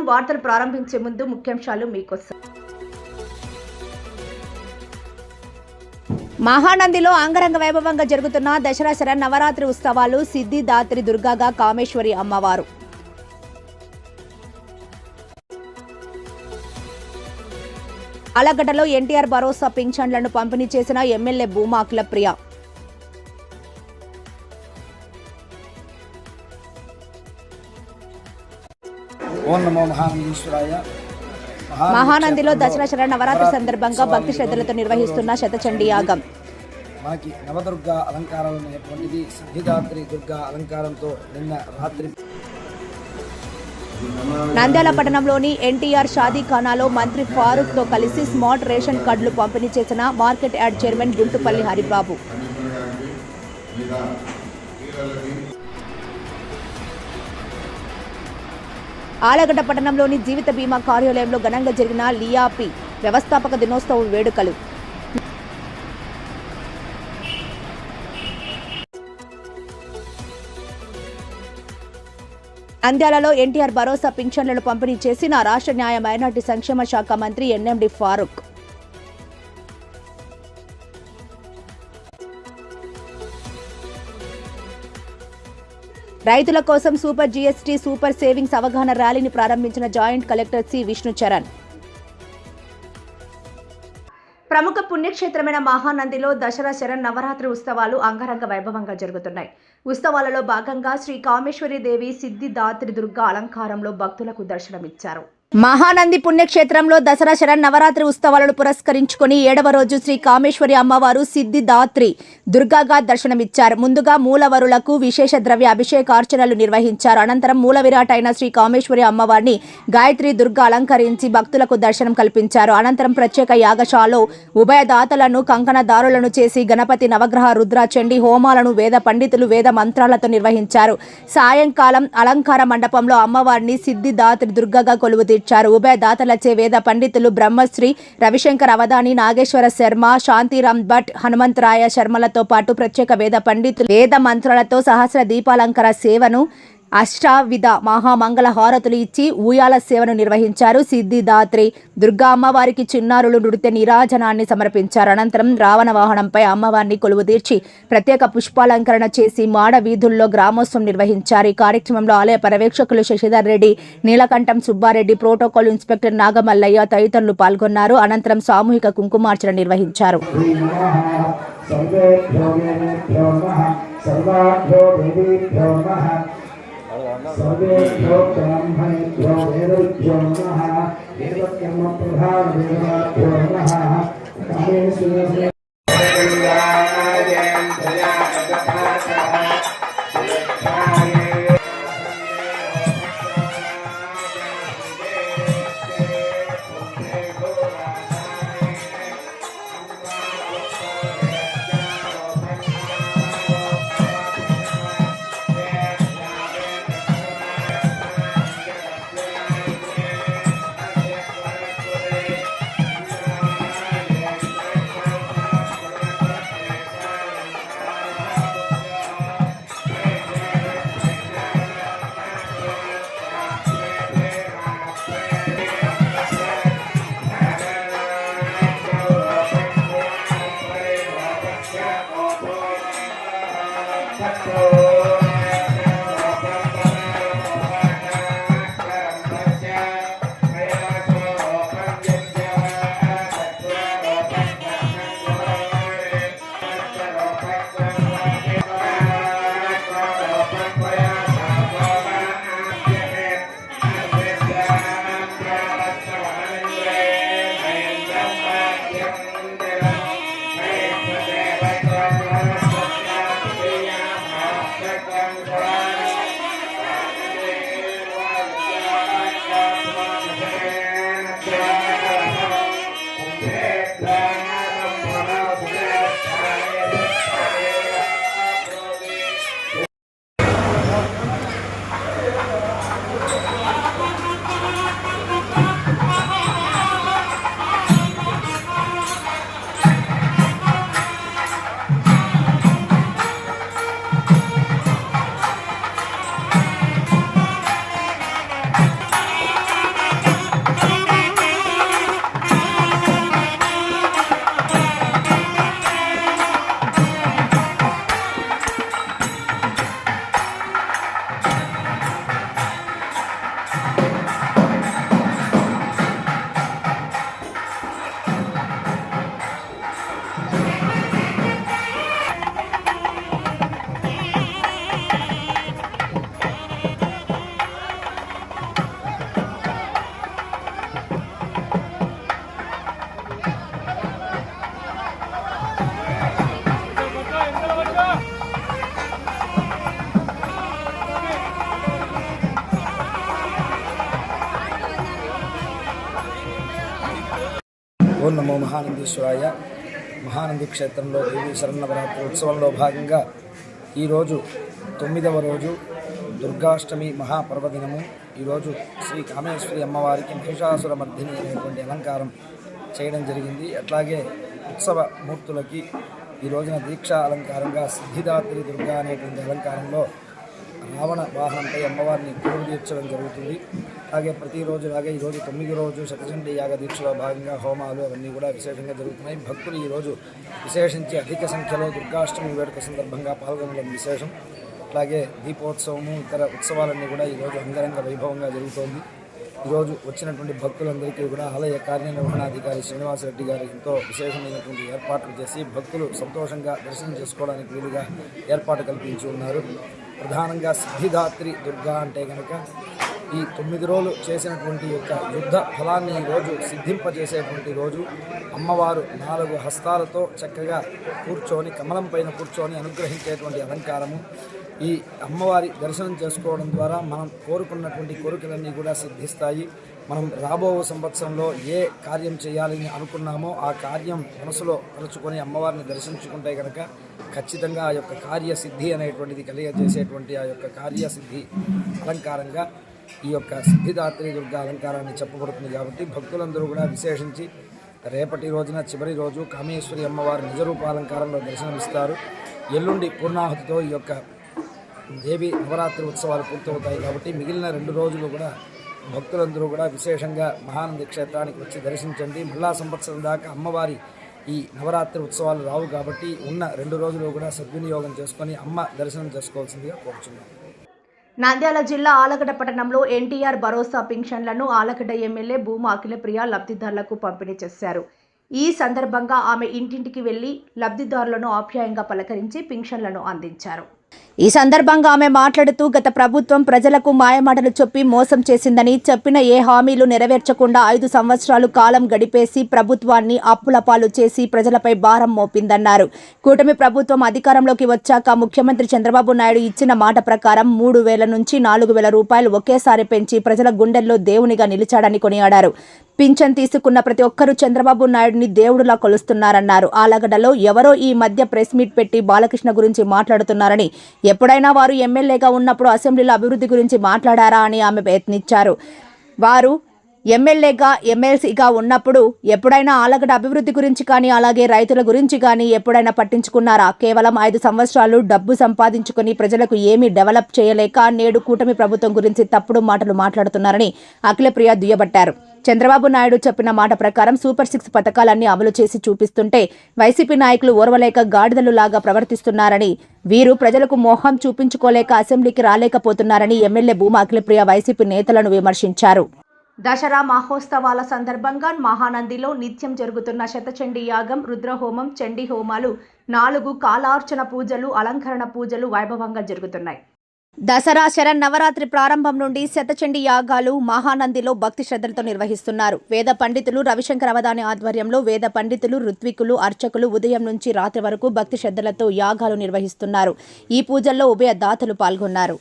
వార్తలు ప్రారంభించే ముందు ముఖ్యాంశాలు మీకోసం. మహానందిలో అంగరంగ వైభవంగా జరుగుతున్న దసరా శరన్నవరాత్రి ఉత్సవాలు. సిద్ధిదాత్రి దుర్గాగా కామేశ్వరి అమ్మవారు. ఆలగడ్డలో ఎన్టీఆర్ భరోసా పింఛన్లను పంపిణీ చేసిన ఎమ్మెల్యే భూమా అఖిలప్రియ. మహానందిలో దసరా శరన్నవరాత్రి సందర్భంగా భక్తి శ్రద్ధలతో నిర్వహిస్తున్న శతచండీ యాగం. మనకి నవదుర్గా అలంకారాలు ఉన్నటువంటిది సిద్ధిదాత్రి దుర్గా అలంకారంతో నిన్న రాత్రి నంద్యాల పట్టణంలోని ఎన్టీఆర్ షాదీఖానాలో మంత్రి ఫారూక్ తో కలిసి స్మార్ట్ రేషన్ కార్డులు పంపిణీ చేసిన market yard chairman Guntupalli Haribabu. Allagadda పట్టణంలోని జీవిత బీమా కార్యాలయంలో ఘనంగా జరిగిన లియాపి వ్యవస్థాపక దినోత్సవ వేడుకలు. నంద్యాలలో ఎన్టీఆర్ భరోసా పింఛన్లను పంపిణీ చేసిన రాష్ట్ర న్యాయ మైనార్టీ సంక్షేమ శాఖ మంత్రి ఎన్ఎండి ఫారూక్. రైతుల కోసం సూపర్ జీఎస్టీ సూపర్ సేవింగ్స్ అవగాహన ర్యాలీని ప్రారంభించిన జాయింట్ కలెక్టర్ సి విష్ణుచరణ్. ప్రముఖ పుణ్యక్షేత్రమైన మహానందిలో దసరా శరన్నవరాత్రి ఉత్సవాలు అంగరంగ వైభవంగా జరుగుతున్నాయి. ఉత్సవాలలో భాగంగా శ్రీ కామేశ్వరి దేవి సిద్ధిదాత్రి దుర్గా అలంకారంలో భక్తులకు దర్శనమిచ్చారు. మహానంది పుణ్యక్షేత్రంలో దసరా శరన్నవరాత్రి ఉత్సవాలను పురస్కరించుకుని 7వ రోజు శ్రీ కామేశ్వరి అమ్మవారు సిద్ధిదాత్రి దుర్గాగా దర్శనమిచ్చారు. ముందుగా మూలవరులకు విశేష ద్రవ్య అభిషేకార్చనలు నిర్వహించారు. అనంతరం మూల విరాట్ అయిన శ్రీ కామేశ్వరి అమ్మవారిని గాయత్రి దుర్గా అలంకరించి భక్తులకు దర్శనం కల్పించారు. అనంతరం ప్రత్యేక యాగశాలలో ఉభయదాతలను కంకణదారులను చేసి గణపతి నవగ్రహ రుద్ర చండీ హోమాలను వేద పండితులు వేద మంత్రాలతో నిర్వహించారు. సాయంకాలం అలంకార మండపంలో అమ్మవారిని సిద్ధిదాత్రి దుర్గాగా కొలువు తీర్చారు. ఉభయ దాతలచే వేద పండితులు బ్రహ్మశ్రీ రవిశంకర్ అవధాని, నాగేశ్వర శర్మ, శాంతిరామ్ భట్, హనుమంతరాయ శర్మలతో పాటు ప్రత్యేక వేద పండితులు వేద మంత్రాలతో సహస్ర దీపాలంకర సేవను అష్టావిధ మహామంగళ హారతులు ఇచ్చి ఊయాల సేవను నిర్వహించారు. సిద్ధిదాత్రి దుర్గా అమ్మవారికి చిన్నారులు నృత్య నీరాజనాన్ని సమర్పించారు. అనంతరం రావణ వాహనంపై అమ్మవారిని కొలువు తీర్చి ప్రత్యేక పుష్పాలంకరణ చేసి మాడ వీధుల్లో గ్రామోత్సవం నిర్వహించారు. ఈ కార్యక్రమంలో ఆలయ పర్యవేక్షకులు శశిధర్ రెడ్డి, నీలకంఠం సుబ్బారెడ్డి, ప్రోటోకాల్ ఇన్స్పెక్టర్ నాగమల్లయ్య తదితరులు పాల్గొన్నారు. అనంతరం సామూహిక కుంకుమార్చన నిర్వహించారు. सर्वेभ्यो ब्राह्मणेभ्यो वेदेभ्यो नमः वेदकर्म प्रधान देवाभ्यो नमः कामेश्वरी ఓం నమో మహానందీశ్వరాయ. మహానంది క్షేత్రంలో దేవీ శరన్నవరాత్రి ఉత్సవంలో భాగంగా ఈరోజు 9వ రోజు దుర్గాష్టమి మహాపర్వదినము. ఈరోజు శ్రీ కామేశ్వరి అమ్మవారికి మహిషాసుర మర్దిని అనేటువంటి అలంకారం చేయడం జరిగింది. అట్లాగే ఉత్సవ మూర్తులకి ఈ రోజున దీక్షా అలంకారంగా సిద్ధిదాత్రి దుర్గా అనేటువంటి అలంకారంలో రావణ వాహనంపై అమ్మవారిని కొలువు తీర్చడం జరుగుతుంది. అలాగే ప్రతిరోజులాగే ఈరోజు 9వ రోజు శతచండీ యాగ దీక్షలో భాగంగా హోమాలు అవన్నీ కూడా విశేషంగా జరుగుతున్నాయి. భక్తులు ఈరోజు విశేషించి అధిక సంఖ్యలో దుర్గాష్టమి వేడుక సందర్భంగా పాల్గొనడం విశేషం. అలాగే దీపోత్సవము ఇతర ఉత్సవాలన్నీ కూడా ఈరోజు అంగరంగ వైభవంగా జరుగుతోంది. ఈరోజు వచ్చినటువంటి భక్తులందరికీ కూడా ఆలయ కార్యనిర్వహణాధికారి శ్రీనివాసరెడ్డి గారు ఎంతో విశేషమైనటువంటి ఏర్పాట్లు చేసి భక్తులు సంతోషంగా దర్శనం చేసుకోవడానికి వీలుగా ఏర్పాటు కల్పించి ఉన్నారు. ప్రధానంగా సిద్ధిదాత్రి దుర్గా అంటే కనుక ఈ 9 రోజులు చేసినటువంటి యొక్క యుద్ధ ఫలాన్ని ఈరోజు సిద్ధింపజేసేటువంటి రోజు. అమ్మవారు 4 హస్తాలతో చక్కగా కూర్చొని కమలం పైన కూర్చొని అనుగ్రహించేటువంటి అలంకారము. ఈ అమ్మవారి దర్శనం చేసుకోవడం ద్వారా మనం కోరుకున్నటువంటి కోరికలన్నీ కూడా సిద్ధిస్తాయి. మనం రాబో సంవత్సరంలో ఏ కార్యం చేయాలని అనుకున్నామో ఆ కార్యం మనసులో తలుచుకొని అమ్మవారిని దర్శించుకుంటే కనుక ఖచ్చితంగా ఆ యొక్క కార్యసిద్ధి అనేటువంటిది కలిగజేసేటువంటి ఆ యొక్క కార్యసిద్ధి అలంకారంగా ఈ యొక్క సిద్ధిదాత్రి దుర్గా అలంకారాన్ని చెప్పబడుతుంది. కాబట్టి భక్తులందరూ కూడా విశేషించి రేపటి రోజున చివరి రోజు కామేశ్వరి అమ్మవారి నిజరూపాలంకారంలో దర్శనమిస్తారు. ఎల్లుండి పూర్ణాహుతితో ఈ యొక్క దేవి నవరాత్రి ఉత్సవాలు పూర్తవుతాయి. కాబట్టి మిగిలిన 2 రోజులు కూడా భక్తులందరూ కూడా విశేషంగా మహానంది క్షేత్రానికి వచ్చి దర్శించండి. మళ్ళా సంవత్సరం దాకా అమ్మవారి ఈ నవరాత్రి ఉత్సవాలు రావు కాబట్టి ఉన్న 2 రోజులు కూడా సద్వినియోగం చేసుకొని అమ్మ దర్శనం చేసుకోవాల్సిందిగా కోరుచున్నాం. నంద్యాల జిల్లా ఆలగడ్డ పట్టణంలో ఎన్టీఆర్ భరోసా పింఛన్లను ఆలగడ్డ ఎమ్మెల్యే భూమా అఖిలప్రియ లబ్ధిదారులకు పంపిణీ చేశారు. ఈ సందర్భంగా ఆమె ఇంటింటికి వెళ్లి లబ్ధిదారులను ఆప్యాయంగా పలకరించి పింఛన్లను అందించారు. ఈ సందర్భంగా ఆమె మాట్లాడుతూ గత ప్రభుత్వం ప్రజలకు మాయమాటలు చెప్పి మోసం చేసిందని, చెప్పిన ఏ హామీలు నెరవేర్చకుండా 5 సంవత్సరాలు కాలం గడిపేసి ప్రభుత్వాన్ని అప్పుల పాలు చేసి ప్రజలపై భారం మోపిందన్నారు. కూటమి ప్రభుత్వం అధికారంలోకి వచ్చాక ముఖ్యమంత్రి చంద్రబాబు నాయుడు ఇచ్చిన మాట ప్రకారం 3,000 నుంచి 4,000 రూపాయలు ఒకేసారి పెంచి ప్రజల గుండెల్లో దేవునిగా నిలిచాడని కొనియాడారు. పింఛన్ తీసుకున్న ప్రతి ఒక్కరూ చంద్రబాబు నాయుడిని దేవుడులా కొలుస్తున్నారన్నారు. ఆలగడ్డలో ఎవరో ఈ మధ్య ప్రెస్ మీట్ పెట్టి బాలకృష్ణ గురించి మాట్లాడుతున్నారని, ఎప్పుడైనా వారు ఎమ్మెల్యేగా ఉన్నప్పుడు అసెంబ్లీలో అభివృద్ధి గురించి మాట్లాడారా అని ఆమె ప్రయత్నించారు. వారు ఎమ్మెల్యేగా ఎమ్మెల్సీగా ఉన్నప్పుడు ఎప్పుడైనా ఆలగడ్డ అభివృద్ధి గురించి కానీ అలాగే రైతుల గురించి కానీ ఎప్పుడైనా పట్టించుకున్నారా? కేవలం 5 సంవత్సరాలు డబ్బు సంపాదించుకుని ప్రజలకు ఏమీ డెవలప్ చేయలేక నేడు కూటమి ప్రభుత్వం గురించి తప్పుడు మాటలు మాట్లాడుతున్నారని అఖిలప్రియ దుయ్యబట్టారు. చంద్రబాబు నాయుడు చెప్పిన మాట ప్రకారం సూపర్ 6 పథకాలన్నీ అమలు చేసి చూపిస్తుంటే వైసీపీ నాయకులు ఓర్వలేక గాడిదలు లాగా ప్రవర్తిస్తున్నారని, వీరు ప్రజలకు మోహం చూపించుకోలేక అసెంబ్లీకి రాలేకపోతున్నారని ఎమ్మెల్యే భూమా అఖిలప్రియ వైసీపీ నేతలను విమర్శించారు. దసరా మహోత్సవాల సందర్భంగా మహానందిలో నిత్యం జరుగుతున్న శతచండీ యాగం, రుద్రహోమం, చండీ హోమాలు, 4 కాలార్చన పూజలు, అలంకరణ పూజలు వైభవంగా జరుగుతున్నాయి. దసరా శరన్నవరాత్రి ప్రారంభం నుండి శతచండీ యాగాలు మహానందిలో భక్తి శ్రద్ధలతో నిర్వహిస్తున్నారు. వేద పండితులు రవిశంకర్ అవధాని ఆధ్వర్యంలో వేద పండితులు, ఋత్వికులు, అర్చకులు ఉదయం నుంచి రాత్రి వరకు భక్తి శ్రద్ధలతో యాగాలు నిర్వహిస్తున్నారు. ఈ పూజల్లో ఉభయ దాతలు పాల్గొన్నారు.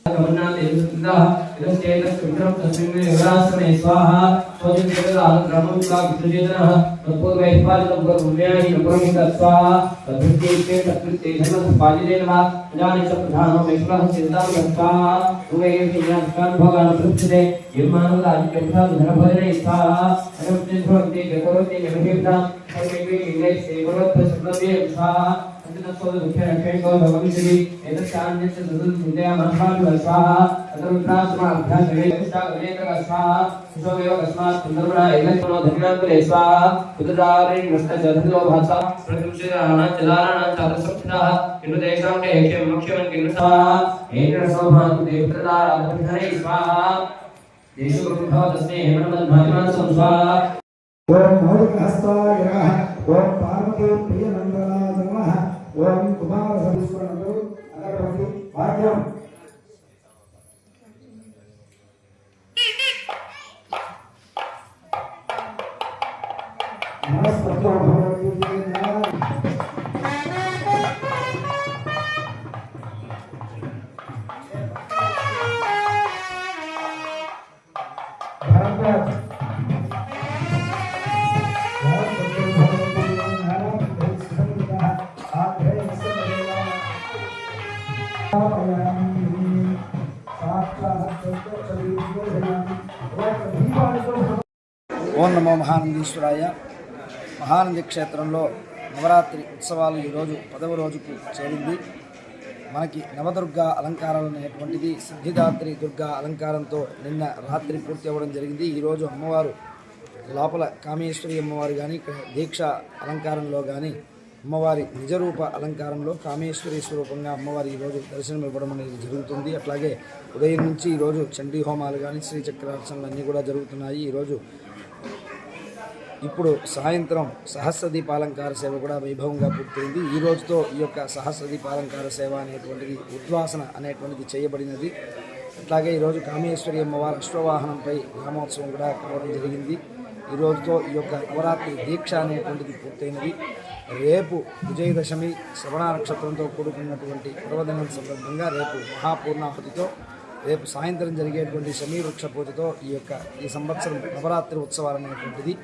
भगवान पृथ्वी युमानु राज्यप्रा धनभजने स्वाहा अनुचितवन्ति जगरोति निमित्ता सर्वे इंग्लिश सेवरोत सुप्रभे स्वाहा अंतनसोद दुःखेको भगवन्ति एतस्यान्यस्य सुदुर्विद्या मनभाव स्वाहा अतरुद्रास्मा अभ्यासने सागरेत स्वाहा सुसोमेव अस्मात् सुन्दरबला एलक्नो धन्यान्तरे स्वाहा उदरारे नष्टजधो भाषा प्रकृष्य अनाचलारणा चारसप्तः इन्दुदेशां के एके मुख्यमंत्री स्वाहा एन सोमातु देवप्रदा अभिधने स्वाहा देशो प्रभवतस्मे हेमनमद्भाजमान स्वाहा ओम मौलिकहस्ताय नमः ओम पार्वती प्रियनंदनाय नमः ओम कुमार सर्वेश्वरनमः अगरबत्ती वाद्यम नमस्ते भगवती भारत నమో మహానందీశ్వరాయ. మహానంది క్షేత్రంలో నవరాత్రి ఉత్సవాలు ఈరోజు 10వ రోజుకు చేరింది. మనకి నవదుర్గా అలంకారాలు అనేటువంటిది సిద్ధిదాత్రి దుర్గా అలంకారంతో నిన్న రాత్రి పూర్తి అవ్వడం జరిగింది. ఈరోజు అమ్మవారు లోపల కామేశ్వరి అమ్మవారు కానీ ఇక్కడ దీక్ష అలంకారంలో కానీ అమ్మవారి నిజరూప అలంకారంలో కామేశ్వరి స్వరూపంగా అమ్మవారి ఈరోజు దర్శనం ఇవ్వడం అనేది జరుగుతుంది. అట్లాగే ఉదయం నుంచి ఈరోజు చండీ హోమాలు కానీ శ్రీచక్రార్చనలు అన్నీ కూడా జరుగుతున్నాయి. ఈరోజు ఇప్పుడు సాయంత్రం సహస్ర దీపాలంకార సేవ కూడా వైభవంగా పూర్తయింది. ఈ రోజుతో ఈ యొక్క సహస్ర దీపాలంకార సేవ అనేటువంటిది ఉద్వాసన అనేటువంటిది చేయబడినది. అట్లాగే ఈరోజు కామేశ్వరి అమ్మవారి అశ్వవాహనంపై గ్రామోత్సవం కూడా కావడం జరిగింది. ఈ రోజుతో ఈ యొక్క నవరాత్రి దీక్ష అనేటువంటిది పూర్తయినది. రేపు విజయదశమి శ్రవణ నక్షత్రంతో కూడుకున్నటువంటి పర్వదినం సందర్భంగా రేపు మహాపూర్ణాహుతితో రేపు సాయంత్రం జరిగేటువంటి సమీవృక్ష పూజతో ఈ సంవత్సరం నవరాత్రి ఉత్సవాలు అనేటువంటిది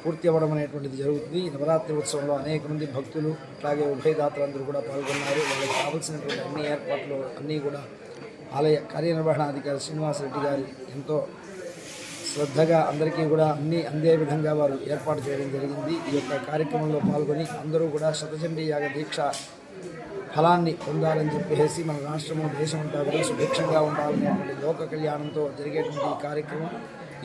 పూర్తి అవ్వడం అనేటువంటిది జరుగుతుంది. ఈ నవరాత్రి ఉత్సవంలో అనేక మంది భక్తులు అట్లాగే ఉభయదాతలందరూ కూడా పాల్గొన్నారు. వాళ్ళకి కావాల్సినటువంటి అన్ని ఏర్పాట్లు అన్నీ కూడా ఆలయ కార్యనిర్వహణాధికారి శ్రీనివాసరెడ్డి గారు ఎంతో శ్రద్ధగా అందరికీ కూడా అన్నీ అందే విధంగా వారు ఏర్పాటు చేయడం జరిగింది. ఈ యొక్క కార్యక్రమంలో పాల్గొని అందరూ కూడా శతచండీ యాగ దీక్ష ఫలాన్ని పొందాలని చెప్పేసి మన రాష్ట్రము దేశమంతా కూడా సుభిక్షంగా ఉండాలనేటువంటి లోక కళ్యాణంతో జరిగేటువంటి ఈ కార్యక్రమం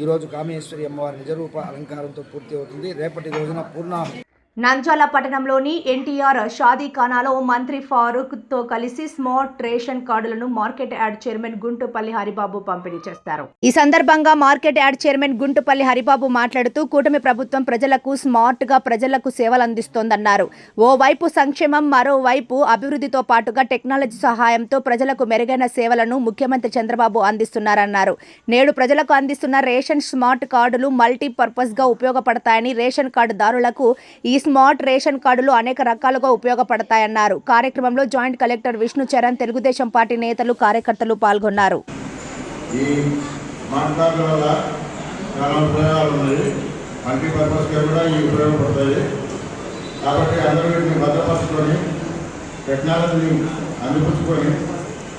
ఈరోజు కామేశ్వరి అమ్మవారి నిజరూప అలంకారంతో పూర్తి అవుతుంది. రేపటి రోజున పూర్ణాహుతి. నంద్యాల పట్టణంలోని ఎన్టీఆర్ షాదీఖానాలో మంత్రి ఫారూక్తో కలిసి స్మార్ట్ రేషన్ కార్డులను market yard chairman Guntupalli Haribabu పంపిణీ చేస్తారు. ఈ సందర్భంగా market yard chairman Guntupalli Haribabu మాట్లాడుతూ కూటమి ప్రభుత్వం ప్రజలకు స్మార్ట్ గా ప్రజలకు సేవలు అందిస్తోందన్నారు. ఓవైపు సంక్షేమం, మరోవైపు అభివృద్ధితో పాటుగా టెక్నాలజీ సహాయంతో ప్రజలకు మెరుగైన సేవలను ముఖ్యమంత్రి చంద్రబాబు అందిస్తున్నారన్నారు. నేడు ప్రజలకు అందిస్తున్న రేషన్ స్మార్ట్ కార్డులు మల్టీపర్పస్ గా ఉపయోగపడతాయని, రేషన్ కార్డుదారులకు ఈ స్మార్ట్ రేషన్ కార్డులు అనేక రకాలుగా ఉపయోగపడతాయన్నారు. కార్యక్రమంలో joint collector Vishnu Charan, Telugu Desam party నేతలు, కార్యకర్తలు పాల్గొన్నారు. ఈ స్మార్ట్ కార్డుల వల్ల చాలా ఉపయోగాలు ఉన్నాయి. మల్టీపర్పస్గా కూడా ఈ ఉపయోగపడతాయి. కాబట్టి అందరూ వీటిని భద్రపరుచుకొని టెక్నాలజీని అందిపుచ్చుకొని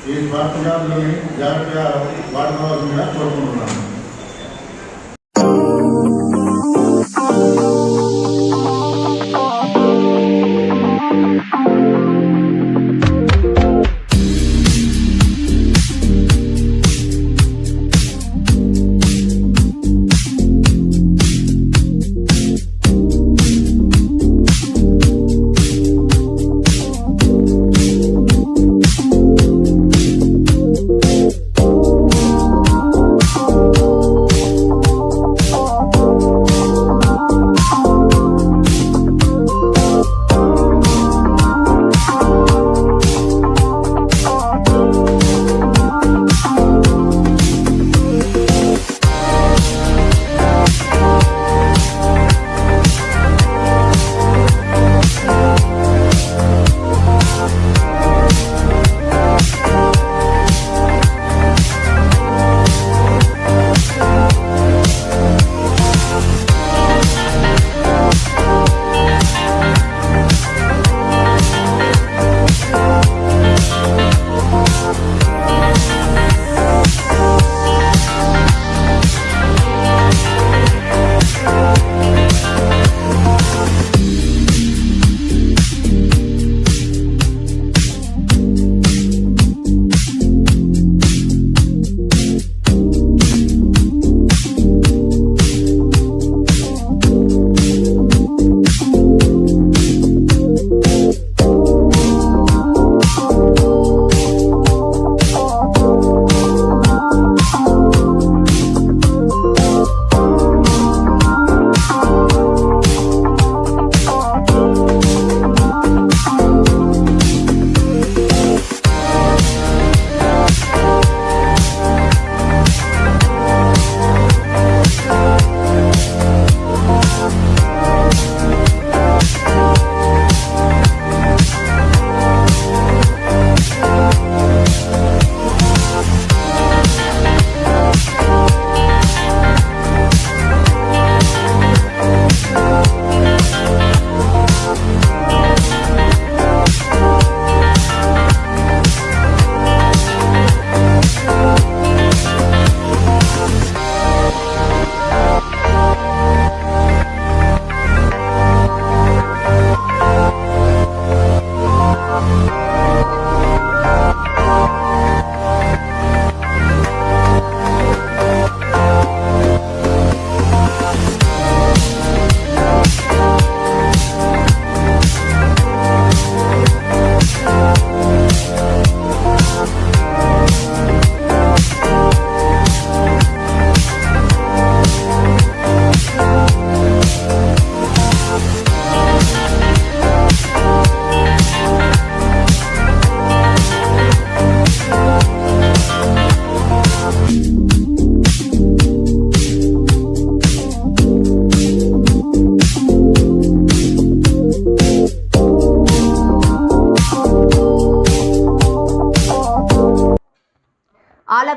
ఈ స్మార్ట్ కార్డులని జాగ్రత్తగా వాడుకోవాల్సిందిగా కోరుకుంటున్నాను.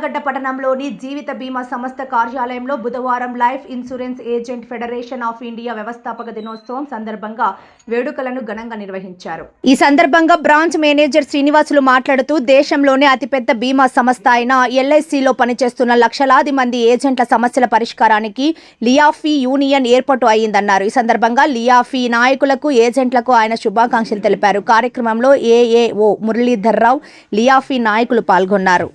ఆళ్లగడ్డ పట్టణంలోని జీవిత బీమా సంస్థ కార్యాలయంలో బుధవారం life insurance agent federation of India వ్యవస్థాపక దినోత్సవం సందర్భంగా వేడుకలను ఘనంగా నిర్వహించారు. ఈ సందర్భంగా బ్రాంచ్ మేనేజర్ శ్రీనివాసులు మాట్లాడుతూ దేశంలోనే అతిపెద్ద బీమా సంస్థ అయిన ఎల్ఐసిలో పనిచేస్తున్న లక్షలాది మంది ఏజెంట్ల సమస్యల పరిష్కారానికి లియాఫీ యూనియన్ ఏర్పాటు అయిందన్నారు. ఈ సందర్భంగా లియాఫీ నాయకులకు ఏజెంట్లకు ఆయన శుభాకాంక్షలు తెలిపారు. కార్యక్రమంలో ఏఏఓ మురళీధర్రావు, లియాఫీ నాయకులు పాల్గొన్నారు.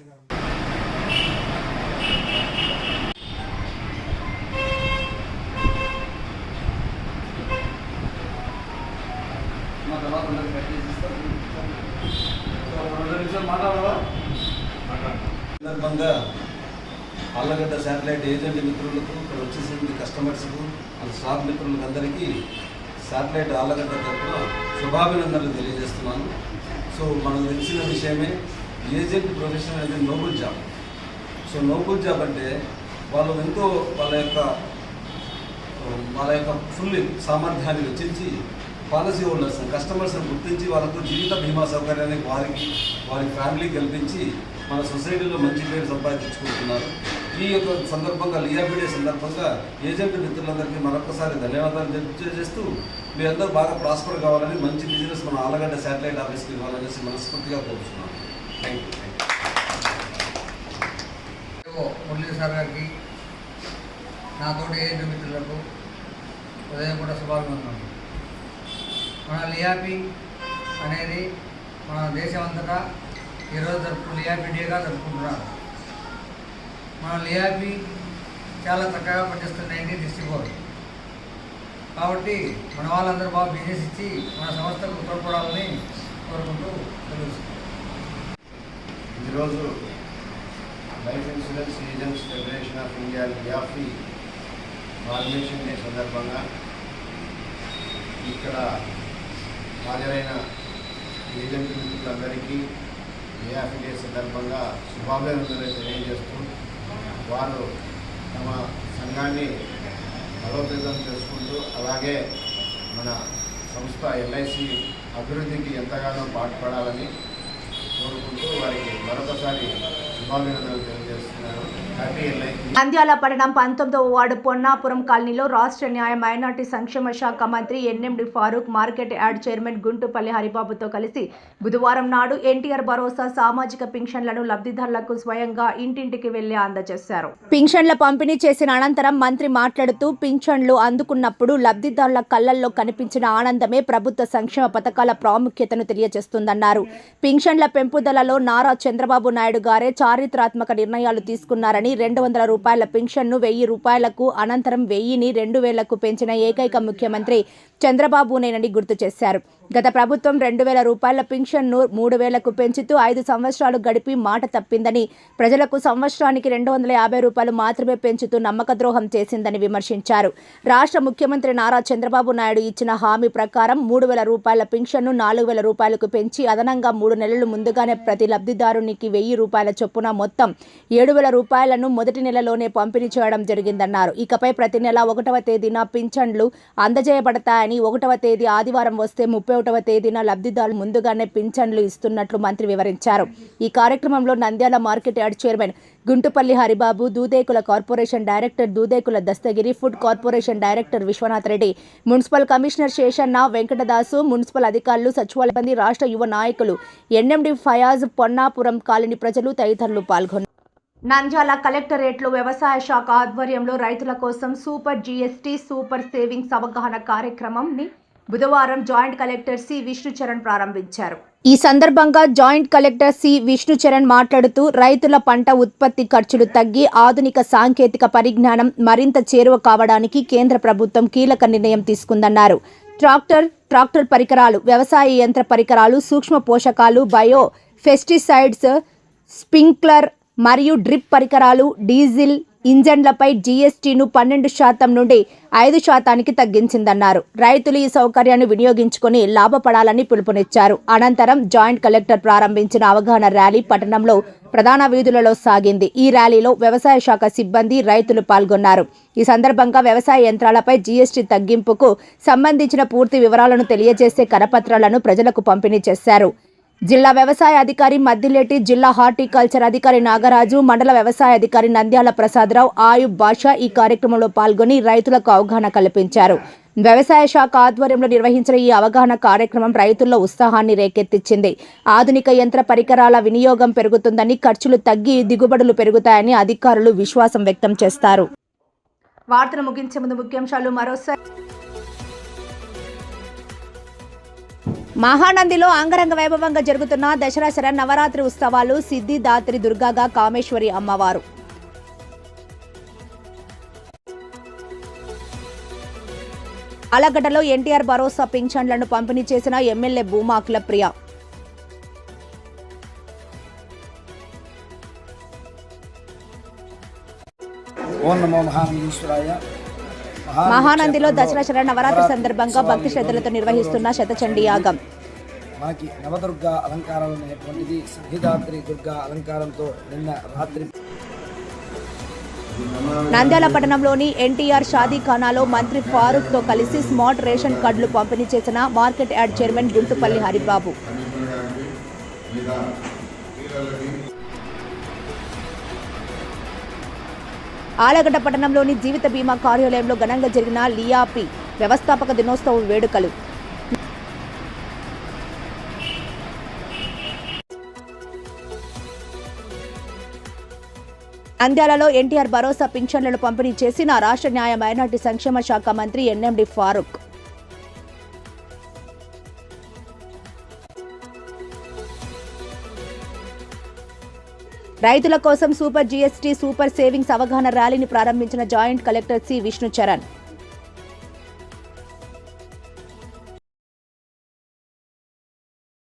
సందర్భంగా ఆళ్లగడ్డ శాటిలైట్ ఏజెంట్ మిత్రులకు, ఇక్కడ వచ్చేసిన కస్టమర్స్కు, స్టాఫ్ మిత్రులకు అందరికీ శాటిలైట్ ఆళ్లగడ్డ తరఫున శుభాభినందనలు తెలియజేస్తున్నాను. సో మనకు తెలిసిన విషయమే, ఏజెంట్ ప్రొఫెషన్ అనేది noble job. So noble job అంటే వాళ్ళు ఎంతో వాళ్ళ యొక్క ఫుల్ సామర్థ్యాన్ని వెచ్చించి పాలసీ హోల్డర్స్, కస్టమర్స్ని గుర్తించి వాళ్ళకు జీవిత బీమా సౌకర్యాన్ని వారి ఫ్యామిలీకి కల్పించి మన సొసైటీలో మంచి పేరు సంపాదించుకుంటున్నారు. ఈ యొక్క సందర్భంగా లియాఫీ డే సందర్భంగా ఏజెంట్ మిత్రులందరికీ మరొకసారి ధన్యవాదాలు తెలియజేస్తూ మీ అందరూ బాగా ప్రాస్పర్ కావాలని, మంచి బిజినెస్ మన ఆళ్లగడ్డ శాటిలైట్ ఆఫీస్కి ఇవ్వాలనేసి మనస్ఫూర్తిగా కోరుతున్నాను. Thank you. మురళీ సార్ గారికి, నాతోటి ఏజెంట్ మిత్రులకు ఉదయం కూడా శుభాభివందనలు. మన లియాఫీ అనేది మన దేశమంతటా ఈరోజు లియాఫీ డేగా జరుపుకుంటున్నారు. మన లియాఫీ చాలా చక్కగా పనిచేస్తుంది 1964. కాబట్టి మన వాళ్ళందరూ బాగా బిజినెస్ ఇచ్చి మన సంస్థకు తోడ్పడాలని కోరుకుంటూ తెలుస్తుంది. ఈరోజు life insurance agents federation of India LIAFI formation day సందర్భంగా ఇక్కడ హాజరైన ఏజెంట్ మిత్రులందరికీ లియాఫీ డే సందర్భంగా శుభాభినందనలు తెలియజేస్తూ వారు తమ సంఘాన్ని బలోపేతం చేసుకుంటూ, అలాగే మన సంస్థ ఎల్ఐసి అభివృద్ధికి ఎంతగానో పాటుపడాలని కోరుకుంటూ వారికి మరొకసారి శుభాభినందనలు తెలియజేస్తున్నాను. Happy LIC. నంద్యాల పట్టణం 19వ వార్డు పొన్నాపురం కాలనీలో రాష్ట్ర న్యాయ మైనార్టీ సంక్షేమ శాఖ మంత్రి NMD Farooq, market yard chairman Guntupalli హరిబాబుతో కలిసి బుధవారం నాడు ఎన్టీఆర్ భరోసా సామాజిక పింఛన్లను లబ్ధిదారులకు స్వయంగా ఇంటింటికి వెళ్లి అందజేశారు. పింఛన్ల పంపిణీ చేసిన అనంతరం మంత్రి మాట్లాడుతూ, పింఛన్లు అందుకున్నప్పుడు లబ్ధిదారుల కళ్లల్లో కనిపించిన ఆనందమే ప్రభుత్వ సంక్షేమ పథకాల ప్రాముఖ్యతను తెలియజేస్తుందన్నారు. పింఛన్ల పెంపుదలలో నారా చంద్రబాబు నాయుడు గారే చారిత్రాత్మక నిర్ణయాలు తీసుకున్నారని, 200 రూపాయల పింఛన్ను 1000 రూపాయలకు, అనంతరం 1000ని 2000కు పెంచిన ఏకైక ముఖ్యమంత్రి చంద్రబాబునేనని గుర్తు చేశారు. గత ప్రభుత్వం 2000 రూపాయల పింఛన్ను 3000కు పెంచుతూ 5 సంవత్సరాలు గడిపి మాట తప్పిందని, ప్రజలకు సంవత్సరానికి 250 రూపాయలు మాత్రమే పెంచుతూ నమ్మకద్రోహం చేసిందని విమర్శించారు. రాష్ట్ర ముఖ్యమంత్రి నారా చంద్రబాబు నాయుడు ఇచ్చిన హామీ ప్రకారం 3000 రూపాయల పింఛన్ను 4000 రూపాయలకు పెంచి అదనంగా 3 నెలలు ముందుగానే ప్రతి లబ్ధిదారునికి 1000 రూపాయల చొప్పున మొత్తం 7000 రూపాయలను మొదటి నెలలోనే పంపిణీ చేయడం జరిగిందన్నారు. ఇకపై ప్రతి నెల 1వ తేదీన పింఛన్లు అందజేయబడతాయని, 1వ తేదీ ఆదివారం వస్తే 31వ తేదీన లబ్ధిదారులు ముందుగానే పింఛన్లు ఇస్తున్నట్లు మంత్రి వివరించారు. ఈ కార్యక్రమంలో Nandyal market yard chairman Guntupalli Haribabu, Dudekula corporation director Dudekula Dastagiri, food corporation director Vishwanath Reddy, municipal commissioner Seshanna, Venkatadasu, municipal అధికారులు, సచివాలయ సిబ్బంది, రాష్ట్ర యువ నాయకులు, ఎన్ఎండి ఫయాజ్, పొన్నాపురం కాలనీ ప్రజలు తదితరులు పాల్గొన్నారు. నంద్యాల కలెక్టరేట్లో వ్యవసాయ శాఖ ఆధ్వర్యంలో రైతుల కోసం సూపర్ జీఎస్టీ సూపర్ సేవింగ్స్ అవగాహన కార్యక్రమంని బుధవారం జాయింట్ కలెక్టర్ సి విష్ణుచరణ్ ప్రారంభించారు. ఈ సందర్భంగా జాయింట్ కలెక్టర్ సి విష్ణుచరణ్ మాట్లాడుతూ, రైతుల పంట ఉత్పత్తి ఖర్చులు తగ్గి ఆధునిక సాంకేతిక పరిజ్ఞానం మరింత చేరువ కావడానికి కేంద్ర ప్రభుత్వం కీలక నిర్ణయం తీసుకుందన్నారు. ట్రాక్టర్ పరికరాలు, వ్యవసాయ యంత్ర పరికరాలు, సూక్ష్మ పోషకాలు, బయో పెస్టిసైడ్స్, స్ప్రింక్లర్ మరియు డ్రిప్ పరికరాలు, డీజిల్ ఇంజన్లపై జీఎస్టీను 12% నుండి 5% తగ్గించిందన్నారు. రైతులు ఈ సౌకర్యాన్ని వినియోగించుకొని లాభపడాలని పిలుపునిచ్చారు. అనంతరం జాయింట్ కలెక్టర్ ప్రారంభించిన అవగాహన ర్యాలీ పట్టణంలో ప్రధాన వీధులలో సాగింది. ఈ ర్యాలీలో వ్యవసాయ శాఖ సిబ్బంది, రైతులు పాల్గొన్నారు. ఈ సందర్భంగా వ్యవసాయ యంత్రాలపై జీఎస్టీ తగ్గింపుకు సంబంధించిన పూర్తి వివరాలను తెలియజేసే కరపత్రాలను ప్రజలకు పంపిణీ చేశారు. జిల్లా వ్యవసాయ అధికారి మద్దిలేటి, జిల్లా హార్టికల్చర్ అధికారి నాగరాజు, మండల వ్యవసాయ అధికారి నంద్యాల ప్రసాదరావు, ఆయుబ్ బాషా ఈ కార్యక్రమంలో పాల్గొని రైతులకు అవగాహన కల్పించారు. వ్యవసాయ శాఖ ఆధ్వర్యంలో నిర్వహించిన ఈ అవగాహన కార్యక్రమం రైతుల్లో ఉత్సాహాన్ని రేకెత్తించింది. ఆధునిక యంత్ర పరికరాల వినియోగం పెరుగుతుందని, ఖర్చులు తగ్గి దిగుబడులు పెరుగుతాయని అధికారులు విశ్వాసం వ్యక్తం చేస్తారు. వార్తను ముగించే ముందు ముఖ్యాంశాలు మరోసారి. మహానందిలో అంగరంగ వైభవంగా జరుగుతున్న దసరా శరన్నవరాత్రి ఉత్సవాలు. సిద్ధిదాత్రి దుర్గాగా కామేశ్వరి అమ్మవారు. ఆలగడ్డలో ఎన్టీఆర్ భరోసా పింఛన్లను పంపిణీ చేసిన ఎమ్మెల్యే భూమా అఖిలప్రియ. ఓం నమో మహానందీశ్వరాయ. మహానందిలో దసరా శరన్నవరాత్రి సందర్భంగా భక్తి శ్రద్ధలతో నిర్వహిస్తున్న శతచండీ యాగం. మనకి నవదుర్గా అలంకారాలు అనేటువంటిది సిద్ధిదాత్రి దుర్గా అలంకారంతో నిన్న రాత్రి నంద్యాల పట్టణంలోని ఎన్టీఆర్ షాదీఖానాలో మంత్రి ఫారూక్ తో కలిసి స్మార్ట్ రేషన్ కార్డులు పంపిణీ చేసిన market yard chairman Guntupalli Haribabu. Allagadda పట్టణంలోని జీవిత బీమా కార్యాలయంలో ఘనంగా జరిగిన లియాపి వ్యవస్థాపక దినోత్సవ వేడుకలు. నంద్యాలలో ఎన్టీఆర్ భరోసా పింఛన్లను పంపిణీ చేసిన రాష్ట్ర న్యాయ మైనార్టీ సంక్షేమ శాఖ మంత్రి ఎన్ఎండి ఫారూక్. రైతుల కోసం సూపర్ జీఎస్టీ సూపర్ సేవింగ్స్ అవగాహన ర్యాలీని ప్రారంభించిన జాయింట్ కలెక్టర్ సి విష్ణుచరణ్.